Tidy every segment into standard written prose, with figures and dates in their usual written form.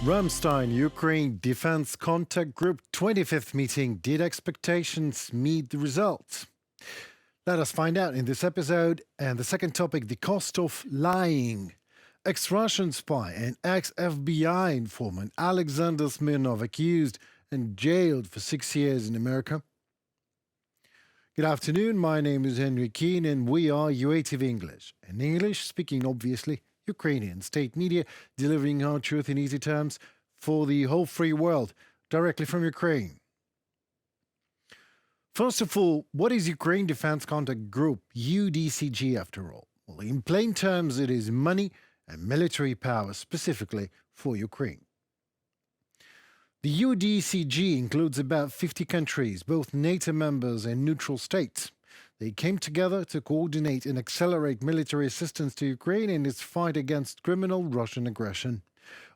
Ramstein, Ukraine Defense Contact Group 25th meeting. Did expectations meet the results? Let us find out in this episode. And the second topic, the cost of lying. Ex-Russian spy and ex-FBI informant Alexander Smirnov accused and jailed for 6 years in America. Good afternoon, my name is Henry Keane and we are UATV English. In English, speaking obviously, Ukrainian state media delivering hard truth in easy terms for the whole free world, directly from Ukraine. First of all, what is Ukraine Defense Contact Group, UDCG after all? Well, in plain terms, it is money and military power specifically for Ukraine. The UDCG includes about 50 countries, both NATO members and neutral states. They came together to coordinate and accelerate military assistance to Ukraine in its fight against criminal Russian aggression.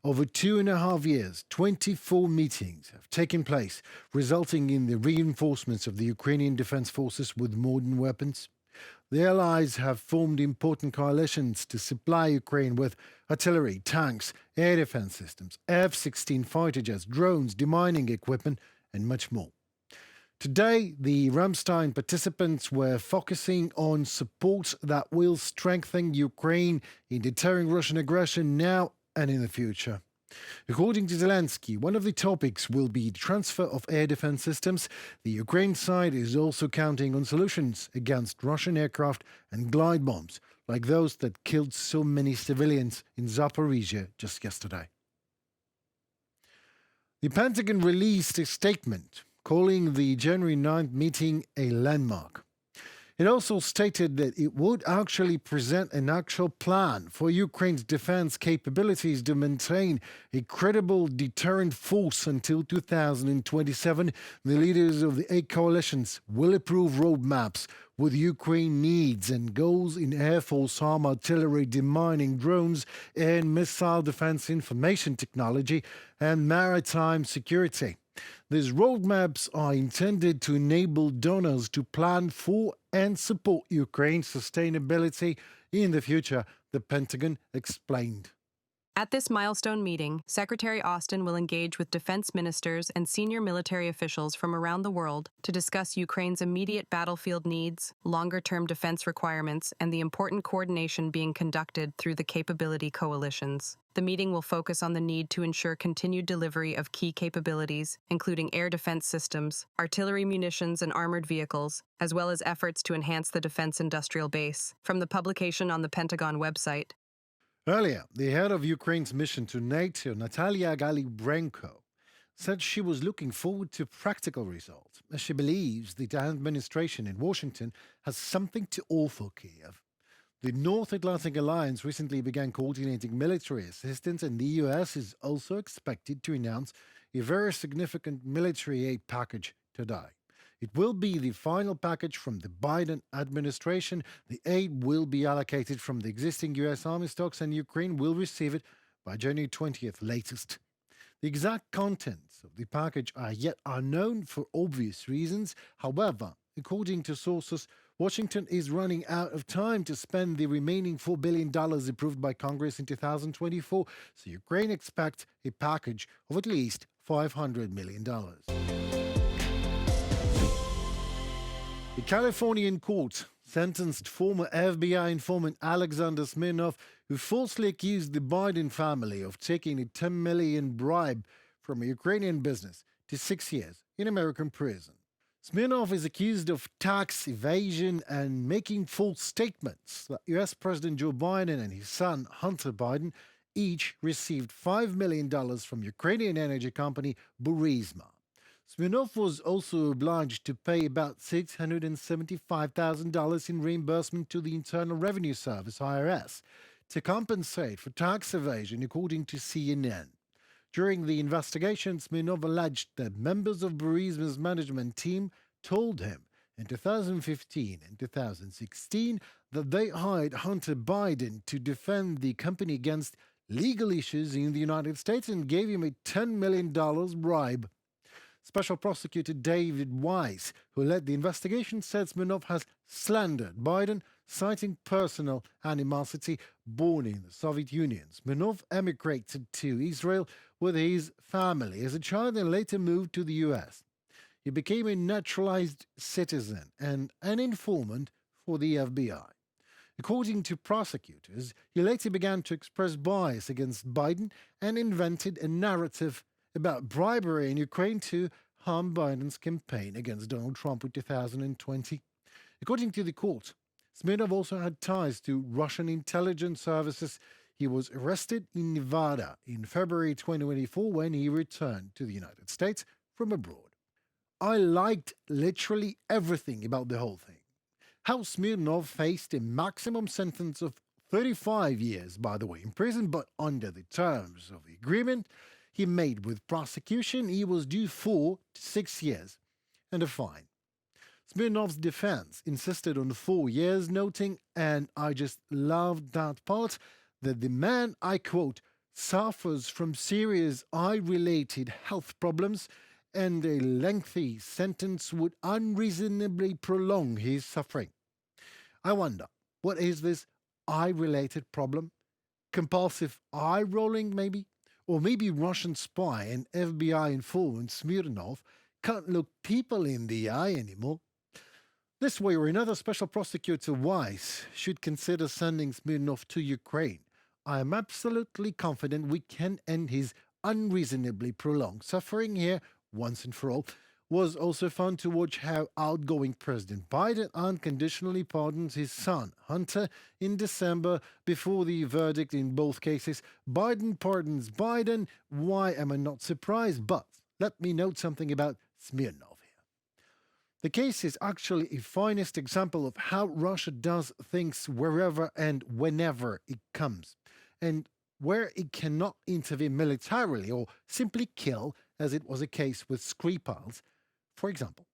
Over 2.5 years, 24 meetings have taken place, resulting in the reinforcements of the Ukrainian defense forces with modern weapons. The allies have formed important coalitions to supply Ukraine with artillery, tanks, air defense systems, F-16 fighter jets, drones, demining equipment, and much more. Today, the Ramstein participants were focusing on support that will strengthen Ukraine in deterring Russian aggression now and in the future. According to Zelensky, one of the topics will be transfer of air defense systems. The Ukraine side is also counting on solutions against Russian aircraft and glide bombs, like those that killed so many civilians in Zaporizhia just yesterday. The Pentagon released a statement calling the January 9th meeting a landmark. It also stated that it would actually present an actual plan for Ukraine's defense capabilities to maintain a credible deterrent force until 2027. The leaders of the 8 coalitions will approve roadmaps with Ukraine needs and goals in Air Force armor, artillery, demining, drones, and missile defense information technology and maritime security. These roadmaps are intended to enable donors to plan for and support Ukraine's sustainability in the future, the Pentagon explained. At this milestone meeting, Secretary Austin will engage with defense ministers and senior military officials from around the world to discuss Ukraine's immediate battlefield needs, longer-term defense requirements, and the important coordination being conducted through the capability coalitions. The meeting will focus on the need to ensure continued delivery of key capabilities, including air defense systems, artillery munitions, and armored vehicles, as well as efforts to enhance the defense industrial base. From the publication on the Pentagon website, Earlier, the head of Ukraine's mission to NATO, Natalia Galibrenko, said she was looking forward to practical results, as she believes the administration in Washington has something to offer Kiev. The North Atlantic Alliance recently began coordinating military assistance, and the US is also expected to announce a very significant military aid package today. It will be the final package from the Biden administration. The aid will be allocated from the existing U.S. Army stocks, and Ukraine will receive it by January 20th latest. The exact contents of the package are yet unknown for obvious reasons. However, according to sources, Washington is running out of time to spend the remaining $4 billion approved by Congress in 2024, so Ukraine expects a package of at least $500 million. A Californian court sentenced former FBI informant Alexander Smirnov, who falsely accused the Biden family of taking a $10 million bribe from a Ukrainian business, to 6 years in American prison. Smirnov is accused of tax evasion and making false statements that U.S. President Joe Biden and his son Hunter Biden each received $5 million from Ukrainian energy company Burisma. Smirnov was also obliged to pay about $675,000 in reimbursement to the Internal Revenue Service, IRS, to compensate for tax evasion, according to CNN. During the investigation, Smirnov alleged that members of Burisma's management team told him in 2015 and 2016 that they hired Hunter Biden to defend the company against legal issues in the United States and gave him a $10 million bribe. Special Prosecutor David Weiss, who led the investigation, said Smirnov has slandered Biden, Citing personal animosity born in the Soviet Union, Smirnov emigrated to Israel with his family as a child and later moved to the US. He became a naturalized citizen and an informant for the FBI. According to prosecutors, he later began to express bias against Biden and invented a narrative about bribery in Ukraine to harm Biden's campaign against Donald Trump in 2020. According to the court, Smirnov also had ties to Russian intelligence services. He was arrested in Nevada in February 2024 when he returned to the United States from abroad. I liked literally everything about the whole thing. How Smirnov faced a maximum sentence of 35 years, by the way, in prison, but under the terms of the agreement he made with prosecution, he was due 4 to 6 years and a fine. Smirnov's defense insisted on 4 years, noting, and I just loved that part, that the man, I quote, suffers from serious eye-related health problems and a lengthy sentence would unreasonably prolong his suffering. I wonder, what is this eye-related problem? Compulsive eye-rolling, maybe? Or maybe Russian spy and FBI informant Smirnov can't look people in the eye anymore. This way or another, Special Prosecutor Weiss should consider sending Smirnov to Ukraine. I am absolutely confident we can end his unreasonably prolonged suffering here once and for all. Was also fun to watch how outgoing President Biden unconditionally pardons his son, Hunter, in December before the verdict in both cases. Biden pardons Biden. Why am I not surprised? But let me note something about Smirnov here. The case is actually a finest example of how Russia does things wherever and whenever it comes, and where it cannot intervene militarily or simply kill, as it was a case with Skripal's. For example,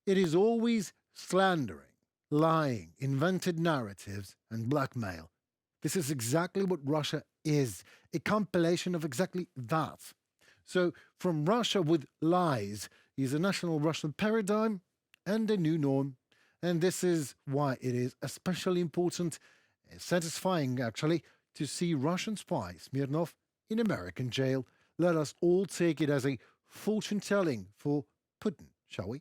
it is always slandering, lying, invented narratives, and blackmail. This is exactly what Russia is, a compilation of exactly that. So, from Russia with lies is a national Russian paradigm and a new norm. And this is why it is especially important, satisfying actually, to see Russian spy Smirnov in American jail. Let us all take it as a fortune-telling for Putin, shall we?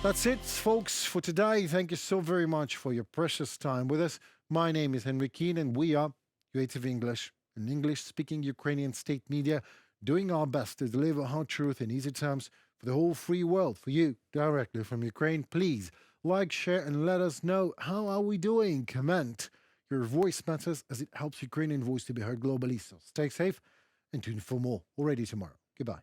That's it, folks, for today. Thank you so very much for your precious time with us. My name is Henry Keane, and we are Creative English, an English-speaking Ukrainian state media, doing our best to deliver hard truth in easy terms for the whole free world, for you, directly from Ukraine. Please like, share, and let us know how are we doing. Comment. Your voice matters as it helps Ukrainian voice to be heard globally. So stay safe and tune in for more already tomorrow. Goodbye.